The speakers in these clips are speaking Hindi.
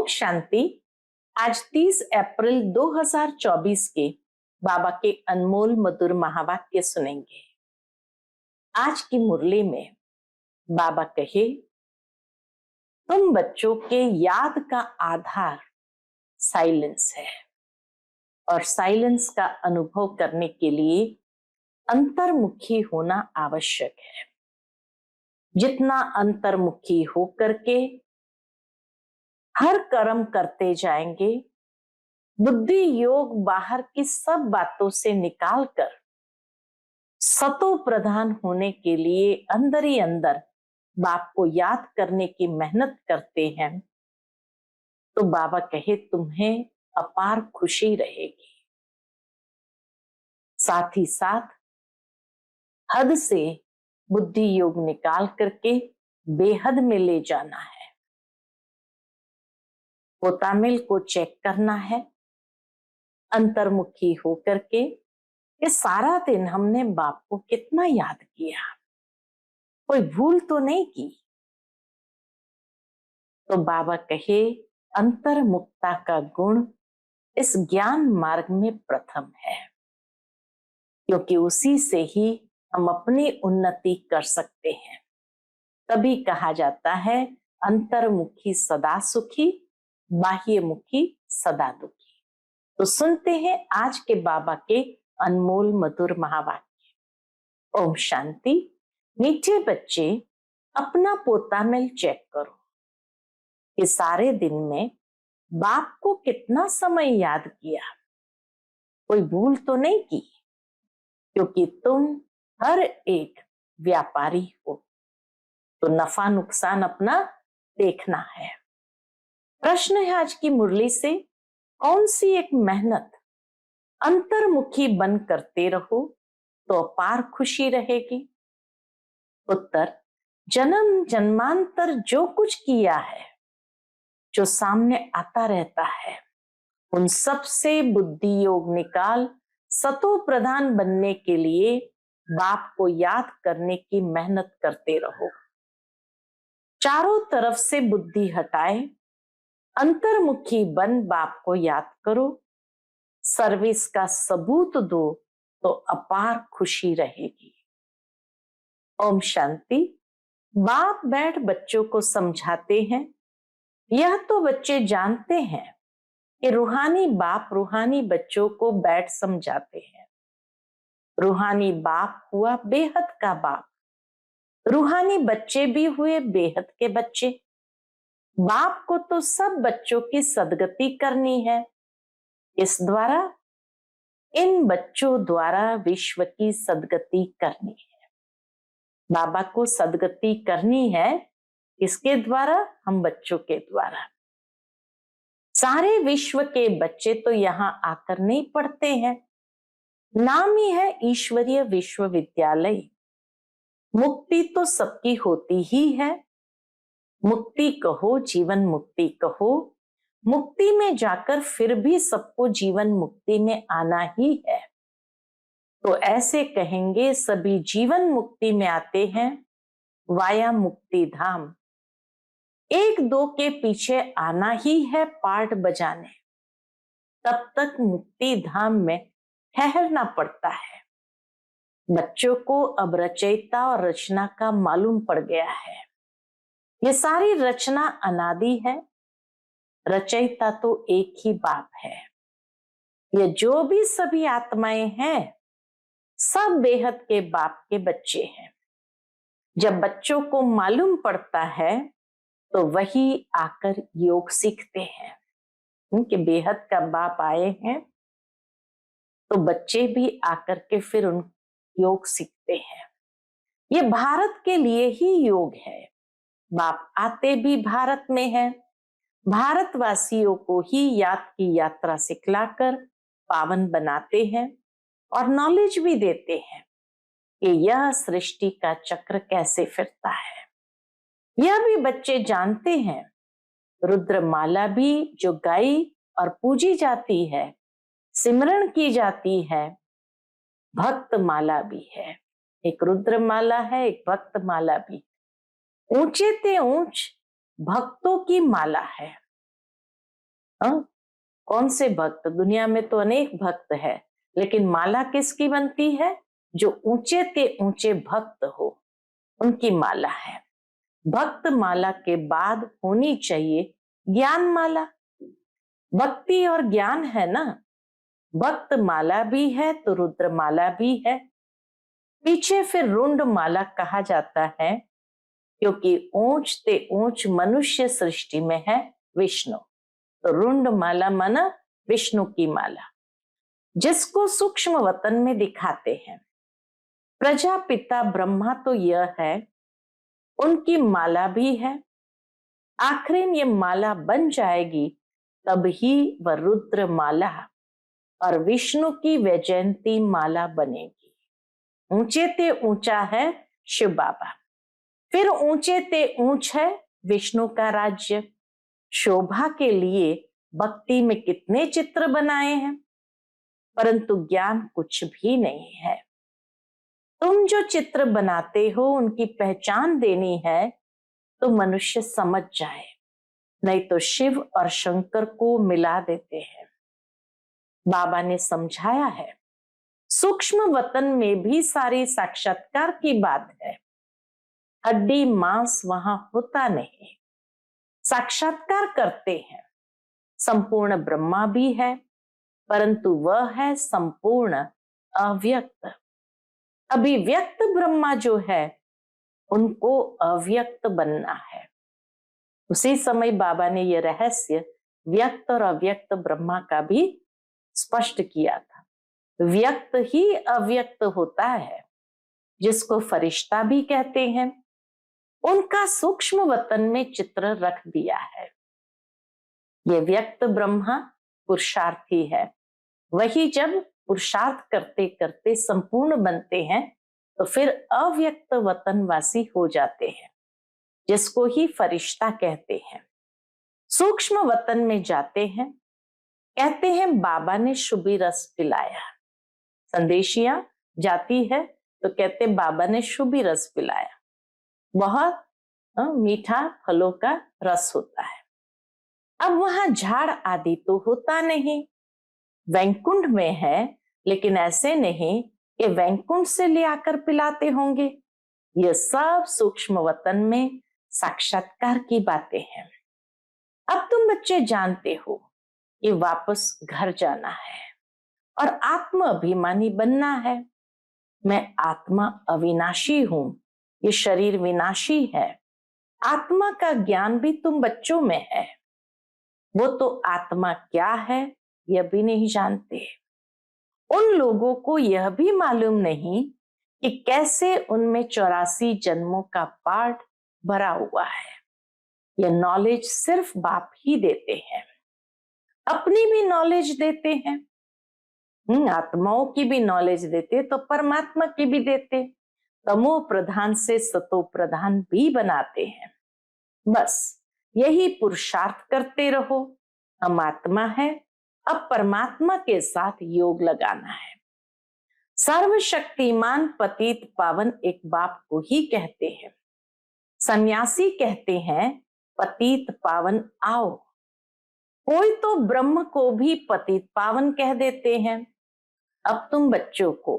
शांति। आज 30 अप्रैल 2024 के बाबा के अनमोल मधुर महावाक्य सुनेंगे। आज की मुरली में बाबा कहे, तुम बच्चों के याद का आधार साइलेंस है और साइलेंस का अनुभव करने के लिए अंतर्मुखी होना आवश्यक है। जितना अंतर्मुखी होकर के हर कर्म करते जाएंगे, बुद्धि योग बाहर की सब बातों से निकालकर सतो प्रधान होने के लिए अंदर ही अंदर बाप को याद करने की मेहनत करते हैं, तो बाबा कहे तुम्हें अपार खुशी रहेगी। साथ ही साथ हद से बुद्धि योग निकाल करके बेहद में ले जाना है। पोतामिल को चेक करना है अंतर्मुखी होकर के कि सारा दिन हमने बाप को कितना याद किया, कोई भूल तो नहीं की। तो बाबा कहे अंतर्मुखता का गुण इस ज्ञान मार्ग में प्रथम है, क्योंकि उसी से ही हम अपनी उन्नति कर सकते हैं। तभी कहा जाता है अंतर्मुखी सदा सुखी, बाह्यमुखी सदा दुखी। तो सुनते हैं आज के बाबा के अनमोल मधुर महावाक्य। ओम शांति। मीठे बच्चे, अपना पोतामिल चेक करो कि सारे दिन में बाप को कितना समय याद किया, कोई भूल तो नहीं की, क्योंकि तुम हर एक व्यापारी हो, तो नफा नुकसान अपना देखना है। प्रश्न है आज की मुरली से, कौन सी एक मेहनत अंतर्मुखी बन करते रहो तो अपार खुशी रहेगी? उत्तर, जन्म जन्मांतर जो कुछ किया है, जो सामने आता रहता है, उन सब से बुद्धि योग निकाल सतो प्रधान बनने के लिए बाप को याद करने की मेहनत करते रहो। चारों तरफ से बुद्धि हटाए, अंतर्मुखी बन बाप को याद करो, सर्विस का सबूत दो तो अपार खुशी रहेगी। ओम शांति। बाप बैठ बच्चों को समझाते हैं। यह तो बच्चे जानते हैं कि रूहानी बाप रूहानी बच्चों को बैठ समझाते हैं। रूहानी बाप हुआ बेहद का बाप, रूहानी बच्चे भी हुए बेहद के बच्चे। बाप को तो सब बच्चों की सदगति करनी है। इस द्वारा इन बच्चों द्वारा विश्व की सदगति करनी है। बाबा को सदगति करनी है, इसके द्वारा, हम बच्चों के द्वारा। सारे विश्व के बच्चे तो यहाँ आकर नहीं पढ़ते हैं, नाम ही है ईश्वरीय विश्वविद्यालय। मुक्ति तो सबकी होती ही है। मुक्ति कहो, जीवन मुक्ति कहो, मुक्ति में जाकर फिर भी सबको जीवन मुक्ति में आना ही है। तो ऐसे कहेंगे सभी जीवन मुक्ति में आते हैं वाया मुक्ति धाम। एक दो के पीछे आना ही है पार्ट बजाने, तब तक मुक्ति धाम में ठहरना पड़ता है। बच्चों को अब रचयिता और रचना का मालूम पड़ गया है। ये सारी रचना अनादि है, रचयिता तो एक ही बाप है। ये जो भी सभी आत्माएं हैं, सब बेहद के बाप के बच्चे हैं। जब बच्चों को मालूम पड़ता है तो वही आकर योग सीखते हैं। उनके बेहद का बाप आए हैं, तो बच्चे भी आकर के फिर उन योग सीखते हैं। ये भारत के लिए ही योग है। बाप आते भी भारत में है, भारतवासियों को ही याद की यात्रा सिखलाकर पावन बनाते हैं और नॉलेज भी देते हैं कि यह सृष्टि का चक्र कैसे फिरता है। यह भी बच्चे जानते हैं। रुद्रमाला भी जो गाई और पूजी जाती है, सिमरण की जाती है, भक्त माला भी है। एक रुद्रमाला है, एक भक्त माला भी। ऊंचे ते ऊंच भक्तों की माला है। हाँ? कौन से भक्त? दुनिया में तो अनेक भक्त है, लेकिन माला किसकी बनती है? जो ऊंचे के ऊंचे भक्त हो, उनकी माला है। भक्त माला के बाद होनी चाहिए ज्ञान माला। भक्ति और ज्ञान है ना, भक्त माला भी है तो रुद्र माला भी है। पीछे फिर रुंड माला कहा जाता है, क्योंकि ऊंच ते ऊंच मनुष्य सृष्टि में है विष्णु। तो रुंड माला माना विष्णु की माला, जिसको सूक्ष्म वतन में दिखाते हैं। प्रजापिता ब्रह्मा तो यह है, उनकी माला भी है। आखिर ये माला बन जाएगी तब ही वह रुद्र माला और विष्णु की वैजयंती माला बनेगी। ऊंचे ते ऊंचा है शिव बाबा, फिर ऊंचे ते ऊंच है विष्णु का राज्य। शोभा के लिए भक्ति में कितने चित्र बनाए हैं, परंतु ज्ञान कुछ भी नहीं है। तुम जो चित्र बनाते हो उनकी पहचान देनी है तो मनुष्य समझ जाए, नहीं तो शिव और शंकर को मिला देते हैं। बाबा ने समझाया है, सूक्ष्म वतन में भी सारी साक्षात्कार की बात है। हड्डी मांस वहां होता नहीं, साक्षात्कार करते हैं। संपूर्ण ब्रह्मा भी है, परंतु वह है संपूर्ण अव्यक्त। अभिव्यक्त ब्रह्मा जो है उनको अव्यक्त बनना है। उसी समय बाबा ने यह रहस्य व्यक्त और अव्यक्त ब्रह्मा का भी स्पष्ट किया था। व्यक्त ही अव्यक्त होता है, जिसको फरिश्ता भी कहते हैं। उनका सूक्ष्म वतन में चित्र रख दिया है। ये व्यक्त ब्रह्मा पुरुषार्थी है, वही जब पुरुषार्थ करते करते संपूर्ण बनते हैं तो फिर अव्यक्त वतनवासी हो जाते हैं, जिसको ही फरिश्ता कहते हैं। सूक्ष्म वतन में जाते हैं, कहते हैं बाबा ने शुभी रस पिलाया। संदेशिया जाती है तो कहते बाबा ने शुभी रस पिलाया। बहुत मीठा फलों का रस होता है। अब वहां झाड़ आदि तो होता नहीं, वैकुंठ में है, लेकिन ऐसे नहीं कि वैकुंठ से ले आकर पिलाते होंगे। यह सब सूक्ष्म वतन में साक्षात्कार की बातें हैं। अब तुम बच्चे जानते हो कि वापस घर जाना है और आत्म अभिमानी बनना है। मैं आत्मा अविनाशी हूं, ये शरीर विनाशी है। आत्मा का ज्ञान भी तुम बच्चों में है। वो तो आत्मा क्या है यह भी नहीं जानते। उन लोगों को यह भी मालूम नहीं कि कैसे उनमें 84 जन्मों का पाठ भरा हुआ है। यह नॉलेज सिर्फ बाप ही देते हैं, अपनी भी नॉलेज देते हैं, आत्माओं की भी नॉलेज देते तो परमात्मा की भी देते। तमो प्रधान से सतो प्रधान भी बनाते हैं। बस यही पुरुषार्थ करते रहो। हम आत्मा है, अब परमात्मा के साथ योग लगाना है। सर्वशक्तिमान पतित पावन एक बाप को ही कहते हैं। सन्यासी कहते हैं पतित पावन आओ। कोई तो ब्रह्म को भी पतित पावन कह देते हैं। अब तुम बच्चों को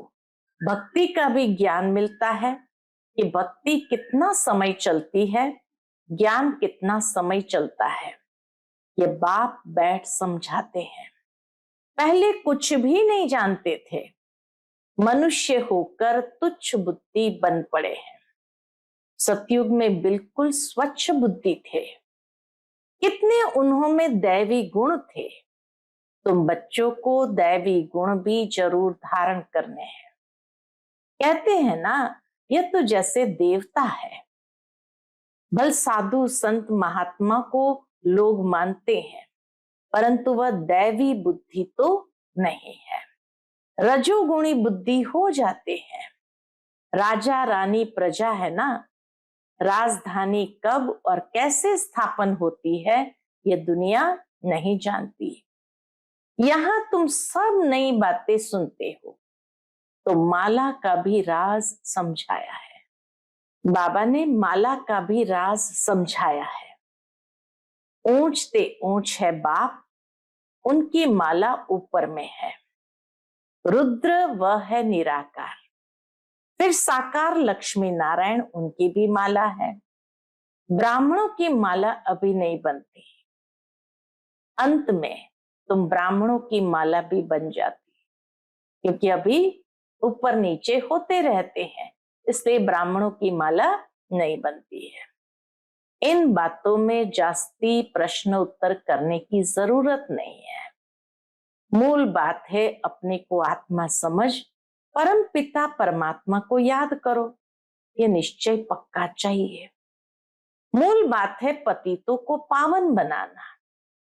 भक्ति का भी ज्ञान मिलता है कि भक्ति कितना समय चलती है, ज्ञान कितना समय चलता है। ये बाप बैठ समझाते हैं। पहले कुछ भी नहीं जानते थे, मनुष्य होकर तुच्छ बुद्धि बन पड़े हैं। सतयुग में बिल्कुल स्वच्छ बुद्धि थे। कितने उन्हों में दैवी गुण थे। तुम बच्चों को दैवी गुण भी जरूर धारण करने हैं। कहते हैं ना, यह तो जैसे देवता है। भल साधु संत महात्मा को लोग मानते हैं, परंतु वह दैवी बुद्धि तो नहीं है। रजोगुणी बुद्धि हो जाते हैं। राजा रानी प्रजा है ना, राजधानी कब और कैसे स्थापन होती है ये दुनिया नहीं जानती। यहां तुम सब नई बातें सुनते हो। तो माला का भी राज समझाया है। बाबा ने माला का भी राज समझाया है। ऊंच ते ऊंच है बाप उनकी माला ऊपर में है। रुद्र वह है निराकार। फिर साकार लक्ष्मी नारायण, उनकी भी माला है। ब्राह्मणों की माला अभी नहीं बनती, अंत में तुम ब्राह्मणों की माला भी बन जाती, क्योंकि अभी ऊपर नीचे होते रहते हैं, इसलिए ब्राह्मणों की माला नहीं बनती है। इन बातों में जास्ती प्रश्न उत्तर करने की जरूरत नहीं है। मूल बात है अपने को आत्मा समझ परम पिता परमात्मा को याद करो, ये निश्चय पक्का चाहिए। मूल बात है पतितों को पावन बनाना।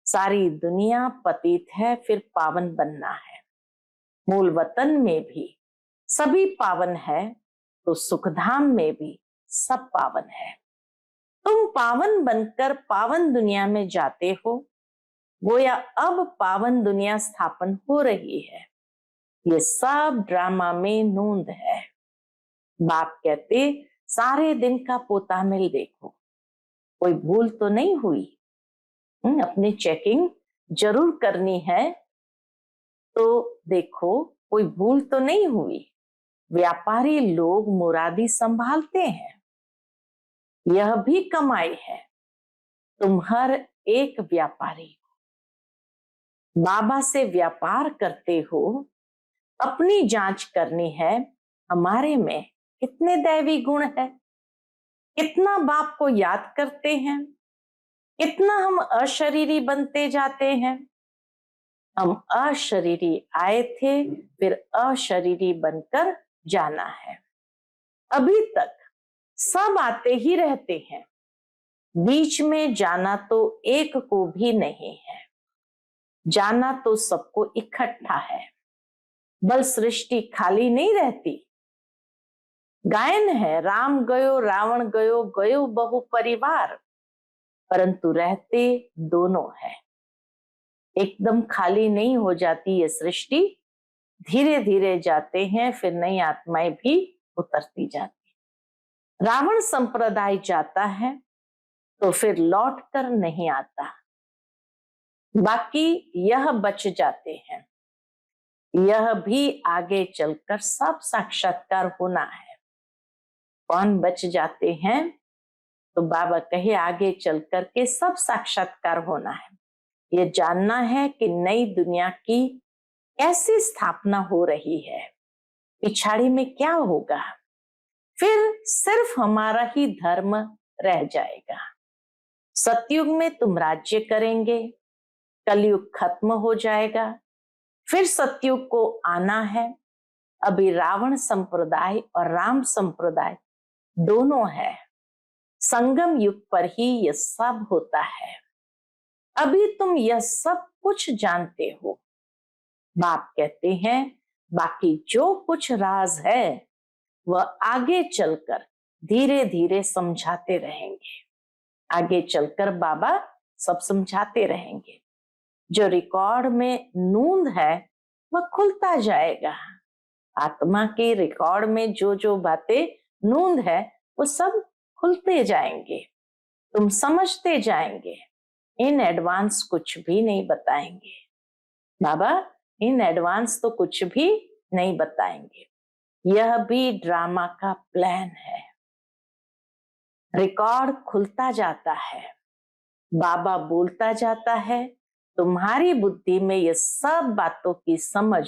सारी दुनिया पतित है, फिर पावन बनना है। मूल वतन में भी सभी पावन है, तो सुखधाम में भी सब पावन है। तुम पावन बनकर पावन दुनिया में जाते हो, गोया अब पावन दुनिया स्थापन हो रही है। ये सब ड्रामा में नूंद है। बाप कहते सारे दिन का पोतामिल देखो, कोई भूल तो नहीं हुई। अपनी चेकिंग जरूर करनी है, तो देखो कोई भूल तो नहीं हुई। व्यापारी लोग मुरादी संभालते हैं, यह भी कमाई है। तुम हर एक व्यापारी बाबा से व्यापार करते हो, अपनी जांच करनी है हमारे में कितने दैवी गुण है, कितना बाप को याद करते हैं, कितना हम अशरीरी बनते जाते हैं। हम अशरीरी आए थे, फिर अशरीरी बनकर जाना है। अभी तक सब आते ही रहते हैं, बीच में जाना तो एक को भी नहीं है। जाना तो सबको इकट्ठा है। बल सृष्टि खाली नहीं रहती। गायन है राम गयो रावण गयो, गयो बहु परिवार, परंतु रहते दोनों है। एकदम खाली नहीं हो जाती ये सृष्टि, धीरे धीरे जाते हैं, फिर नई आत्माएं भी उतरती जाती। रावण संप्रदाय जाता है तो फिर लौट कर नहीं आता, बाकी यह बच जाते हैं। यह भी आगे चलकर सब साक्षात्कार होना है। कौन बच जाते हैं? तो बाबा कहे आगे चल करके सब साक्षात्कार होना है। ये जानना है कि नई दुनिया की कैसी स्थापना हो रही है, पिछाड़ी में क्या होगा। फिर सिर्फ हमारा ही धर्म रह जाएगा। सतयुग में तुम राज्य करेंगे, कलयुग खत्म हो जाएगा, फिर सतयुग को आना है। अभी रावण संप्रदाय और राम संप्रदाय दोनों है। संगम युग पर ही यह सब होता है। अभी तुम यह सब कुछ जानते हो। बाप कहते हैं बाकी जो कुछ राज है वह आगे चलकर धीरे धीरे समझाते रहेंगे। आगे चलकर बाबा सब समझाते रहेंगे। जो रिकॉर्ड में नूंद है वह खुलता जाएगा। आत्मा के रिकॉर्ड में जो जो बातें नूंद है वो सब खुलते जाएंगे, तुम समझते जाएंगे। इन एडवांस कुछ भी नहीं बताएंगे बाबा, इन एडवांस तो कुछ भी नहीं बताएंगे। यह भी ड्रामा का प्लान है। रिकॉर्ड खुलता जाता है, बाबा बोलता जाता है, तुम्हारी बुद्धि में ये सब बातों की समझ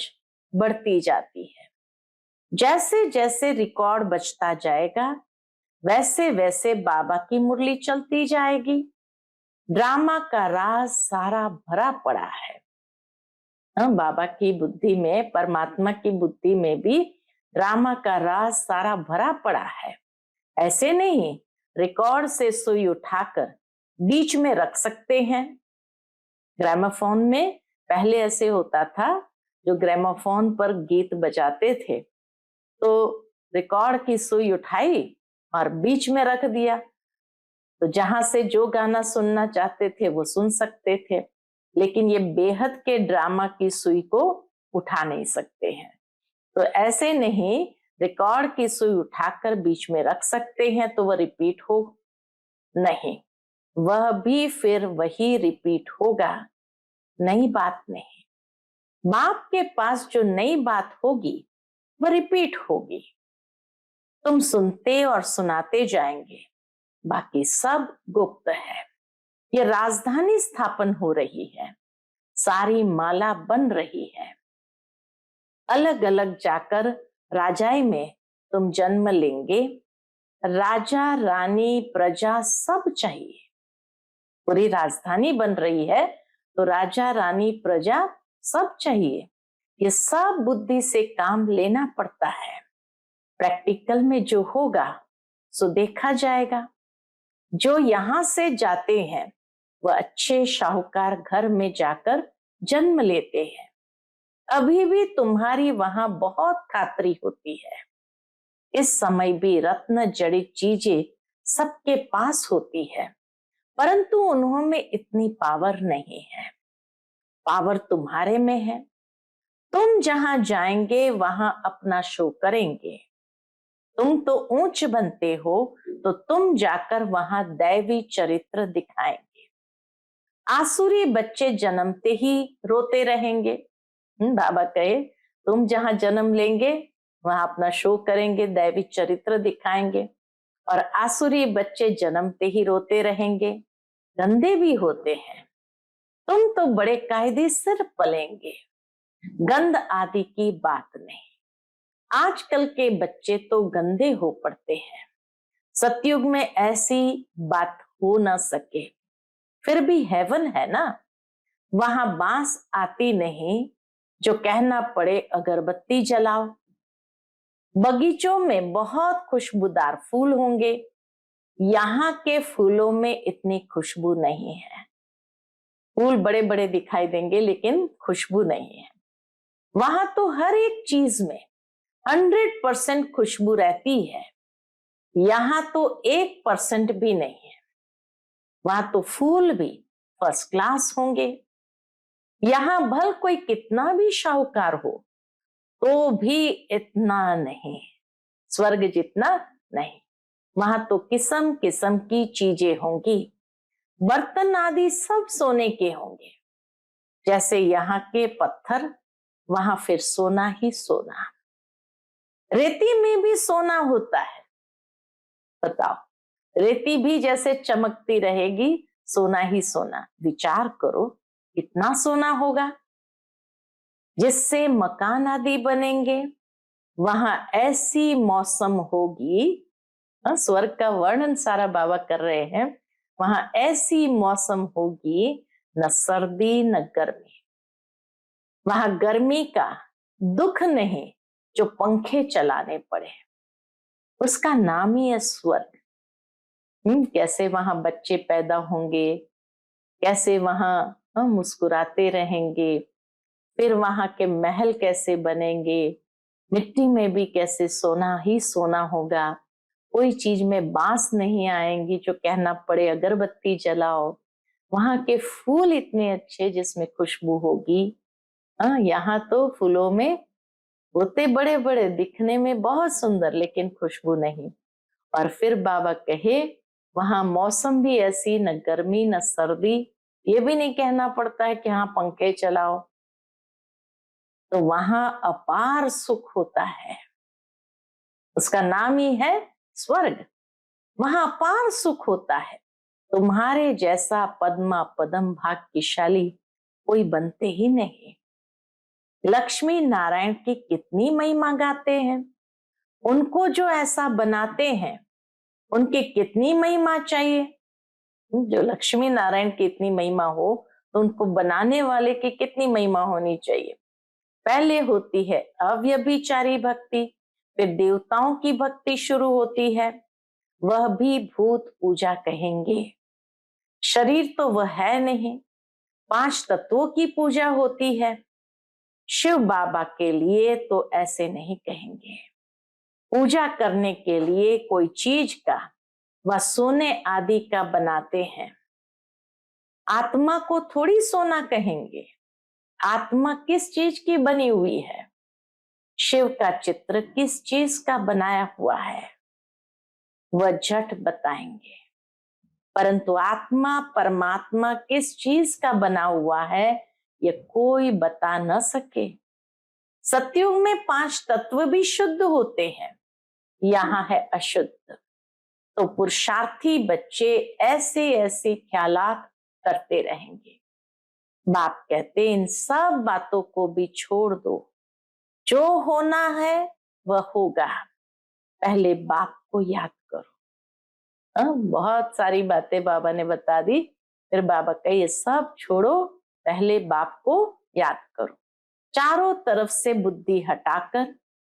बढ़ती जाती है। जैसे जैसे रिकॉर्ड बचता जाएगा वैसे वैसे बाबा की मुरली चलती जाएगी। ड्रामा का राज सारा भरा पड़ा है। बाबा की बुद्धि में, परमात्मा की बुद्धि में भी ड्रामा का राज सारा भरा पड़ा है। ऐसे नहीं रिकॉर्ड से सुई उठाकर बीच में रख सकते हैं। ग्रामोफोन में पहले ऐसे होता था, जो ग्रामोफोन पर गीत बजाते थे तो रिकॉर्ड की सुई उठाई और बीच में रख दिया, तो जहां से जो गाना सुनना चाहते थे वो सुन सकते थे। लेकिन ये बेहद के ड्रामा की सुई को उठा नहीं सकते हैं। तो ऐसे नहीं, रिकॉर्ड की सुई उठाकर बीच में रख सकते हैं तो वह रिपीट हो नहीं, वह भी फिर वही रिपीट होगा नई बात नहीं। बाप के पास जो नई बात होगी वह रिपीट होगी। तुम सुनते और सुनाते जाएंगे, बाकी सब गुप्त है। ये राजधानी स्थापन हो रही है, सारी माला बन रही है। अलग अलग जाकर राजाई में तुम जन्म लेंगे। राजा रानी प्रजा सब चाहिए। पूरी राजधानी बन रही है तो राजा रानी प्रजा सब चाहिए। ये सब बुद्धि से काम लेना पड़ता है। प्रैक्टिकल में जो होगा सो देखा जाएगा। जो यहां से जाते हैं वह अच्छे शाहूकार घर में जाकर जन्म लेते हैं। अभी भी तुम्हारी वहां बहुत खातरी होती है। इस समय भी रत्न जड़ित चीजें सबके पास होती है, परंतु उन्होंने इतनी पावर नहीं है। पावर तुम्हारे में है। तुम जहां जाएंगे वहां अपना शो करेंगे। तुम तो ऊंच बनते हो तो तुम जाकर वहां दैवी चरित्र दिखाएंगे। आसुरी बच्चे जन्मते ही रोते रहेंगे। बाबा कहे तुम जहां जन्म लेंगे वहां अपना शो करेंगे, दैवी चरित्र दिखाएंगे। और आसुरी बच्चे जन्मते ही रोते रहेंगे, गंदे भी होते हैं। तुम तो बड़े कायदे से पलेंगे, गंद आदि की बात नहीं। आजकल के बच्चे तो गंदे हो पड़ते हैं। सतयुग में ऐसी बात हो ना सके। फिर भी हेवन है ना, वहां बांस आती नहीं जो कहना पड़े अगरबत्ती जलाओ। बगीचों में बहुत खुशबूदार फूल होंगे, यहाँ के फूलों में इतनी खुशबू नहीं है। फूल बड़े बड़े दिखाई देंगे लेकिन खुशबू नहीं है। वहां तो हर एक चीज में 100% खुशबू रहती है, यहाँ तो 1% भी नहीं है। वहां तो फूल भी फर्स्ट क्लास होंगे। यहाँ भल कोई कितना भी शाहूकार हो तो भी इतना नहीं, स्वर्ग जितना नहीं। वहां तो किस्म किस्म की चीजें होंगी। बर्तन आदि सब सोने के होंगे। जैसे यहाँ के पत्थर, वहां फिर सोना ही सोना। रेती में भी सोना होता है। बताओ, रेती भी जैसे चमकती रहेगी, सोना ही सोना। विचार करो कितना सोना होगा। जिससे मकान आदि बनेंगे, वहां ऐसी मौसम होगी। स्वर्ग का वर्णन सारा बाबा कर रहे हैं। वहां ऐसी मौसम होगी, न सर्दी न गर्मी। वहां गर्मी का दुख नहीं जो पंखे चलाने पड़े। उसका नाम ही है स्वर्ग। कैसे वहां बच्चे पैदा होंगे, कैसे वहां मुस्कुराते रहेंगे। फिर वहां के महल कैसे बनेंगे, मिट्टी में भी कैसे सोना ही सोना होगा। कोई चीज में बांस नहीं आएंगी जो कहना पड़े अगरबत्ती जलाओ। वहां के फूल इतने अच्छे जिसमें खुशबू होगी। यहाँ तो फूलों में होते बड़े बड़े, दिखने में बहुत सुंदर, लेकिन खुशबू नहीं। और फिर बाबा कहे वहां मौसम भी ऐसी, न गर्मी न सर्दी। ये भी नहीं कहना पड़ता है कि हाँ पंखे चलाओ। तो वहां अपार सुख होता है। उसका नाम ही है स्वर्ग। वहां अपार सुख होता है। तुम्हारे जैसा पद्मा पदम भाग्यशाली कोई बनते ही नहीं। लक्ष्मी नारायण की कितनी महिमा गाते हैं। उनको जो ऐसा बनाते हैं उनकी कितनी महिमा चाहिए। जो लक्ष्मी नारायण की इतनी महिमा हो तो उनको बनाने वाले की कितनी महिमा होनी चाहिए। पहले होती है अव्यभिचारी भक्ति, फिर देवताओं की भक्ति शुरू होती है। वह भी भूत पूजा कहेंगे। शरीर तो वह है नहीं। 5 तत्वों की पूजा होती है। शिव बाबा के लिए तो ऐसे नहीं कहेंगे। पूजा करने के लिए कोई चीज का वह सोने आदि का बनाते हैं। आत्मा को थोड़ी सोना कहेंगे। आत्मा किस चीज की बनी हुई है। शिव का चित्र किस चीज का बनाया हुआ है वह झट बताएंगे। परंतु आत्मा परमात्मा किस चीज का बना हुआ है ये कोई बता न सके। सतयुग में 5 तत्व भी शुद्ध होते हैं, यहाँ है अशुद्ध। तो पुरुषार्थी बच्चे ऐसे ऐसे ख्यालात करते रहेंगे। बाप कहते इन सब बातों को भी छोड़ दो, जो होना है वह होगा, पहले बाप को याद करो। बहुत सारी बातें बाबा ने बता दी, फिर बाबा का ये सब छोड़ो, पहले बाप को याद करो। चारों तरफ से बुद्धि हटाकर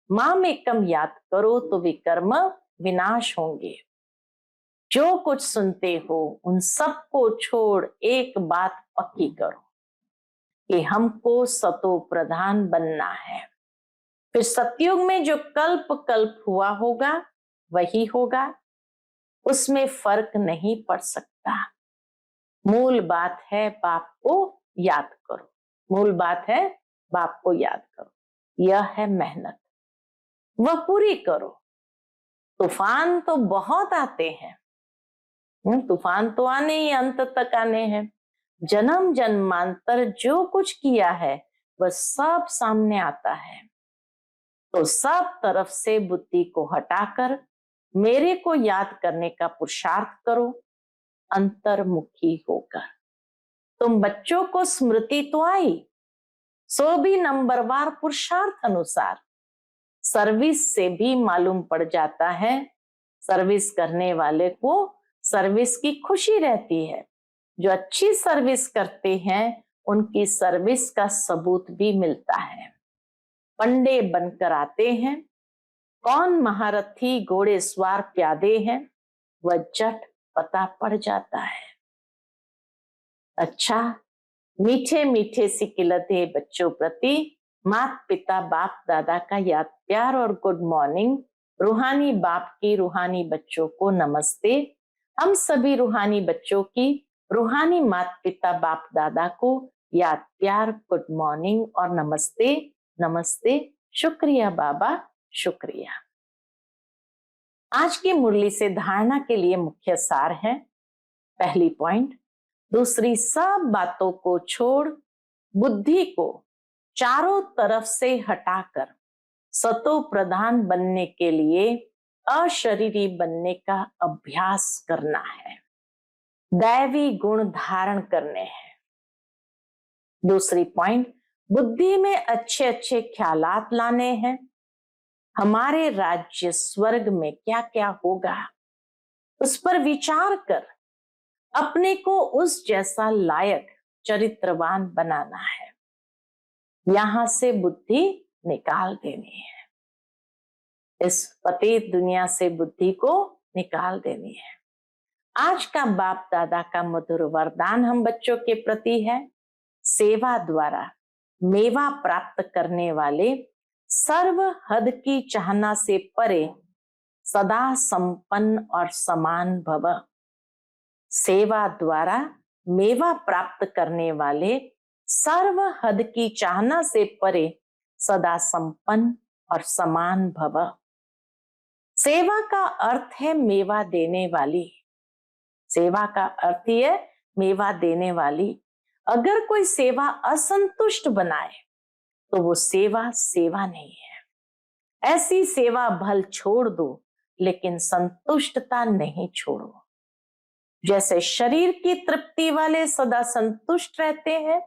माम एकम याद करो तो विकर्म विनाश होंगे। जो कुछ सुनते हो उन सबको छोड़ एक बात पक्की करो कि हमको सतो प्रधान बनना है। फिर सतयुग में जो कल्प कल्प हुआ होगा वही होगा, उसमें फर्क नहीं पड़ सकता। मूल बात है बाप को याद करो, मूल बात है बाप को याद करो। यह है मेहनत, वह पूरी करो। तूफान तो बहुत आते हैं, तूफान तो आने ही अंत तक आने हैं। जन्म जन्मांतर जो कुछ किया है वह सब सामने आता है। तो सब तरफ से बुद्धि को हटाकर मेरे को याद करने का पुरुषार्थ करो, अंतर्मुखी होकर। तुम बच्चों को स्मृति तो आई, सो भी नंबरवार पुरुषार्थ अनुसार। सर्विस से भी मालूम पड़ जाता है, सर्विस करने वाले को सर्विस की खुशी रहती है। जो अच्छी सर्विस करते हैं उनकी सर्विस का सबूत भी मिलता है। पंडे बनकर आते हैं, कौन महारथी घोड़े सवार प्यादे हैं वह झट पता पड़ जाता है। अच्छा, मीठे मीठे सिकिलते बच्चों प्रति माता पिता बाप दादा का याद प्यार और गुड मॉर्निंग। रूहानी बाप की रूहानी बच्चों को नमस्ते। हम सभी रूहानी बच्चों की रूहानी माता पिता बाप दादा को याद प्यार, गुड मॉर्निंग और नमस्ते। नमस्ते, शुक्रिया बाबा, शुक्रिया। आज की मुरली से धारणा के लिए मुख्य सार है, पहली पॉइंट, दूसरी सब बातों को छोड़ बुद्धि को चारों तरफ से हटाकर सतो प्रधान बनने के लिए अशरीरी बनने का अभ्यास करना है, दैवी गुण धारण करने हैं। दूसरी पॉइंट, बुद्धि में अच्छे अच्छे ख्यालात लाने हैं। हमारे राज्य स्वर्ग में क्या क्या होगा उस पर विचार कर अपने को उस जैसा लायक चरित्रवान बनाना है। यहां से बुद्धि निकाल देनी है, इस पतित दुनिया से बुद्धि को निकाल देनी है। आज का बाप दादा का मधुर वरदान हम बच्चों के प्रति है, सेवा द्वारा मेवा प्राप्त करने वाले सर्व हद की चाहना से परे सदा संपन्न और समान भव। सेवा द्वारा मेवा प्राप्त करने वाले सर्व हद की चाहना से परे सदा संपन्न और समान भव। सेवा का अर्थ है मेवा देने वाली, सेवा का अर्थ ही है मेवा देने वाली। अगर कोई सेवा असंतुष्ट बनाए तो वो सेवा सेवा नहीं है। ऐसी सेवा भल छोड़ दो लेकिन संतुष्टता नहीं छोड़ो। जैसे शरीर की तृप्ति वाले सदा संतुष्ट रहते हैं,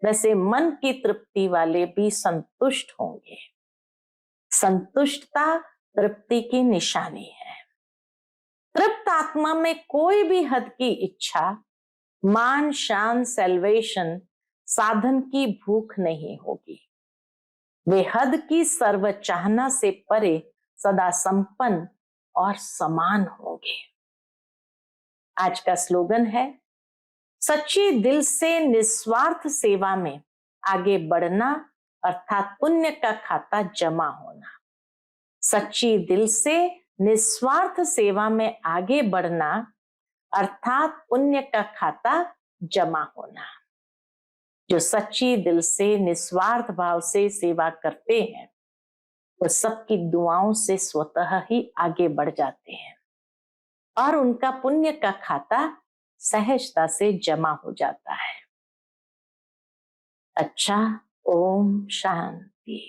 वैसे मन की तृप्ति वाले भी संतुष्ट होंगे। संतुष्टता तृप्ति की निशानी है। तृप्त आत्मा में कोई भी हद की इच्छा, मान शान, सेल्वेशन, साधन की भूख नहीं होगी। वे हद की सर्व चाहना से परे सदा संपन्न और समान होंगे। आज का स्लोगन है, सच्ची दिल से निस्वार्थ सेवा में आगे बढ़ना अर्थात पुण्य का खाता जमा होना। सच्ची दिल से निस्वार्थ सेवा में आगे बढ़ना अर्थात पुण्य का खाता जमा होना। जो सच्ची दिल से निस्वार्थ भाव से सेवा करते हैं वो सबकी दुआओं से स्वतः ही आगे बढ़ जाते हैं और उनका पुण्य का खाता सहजता से जमा हो जाता है। अच्छा, ओम शांति।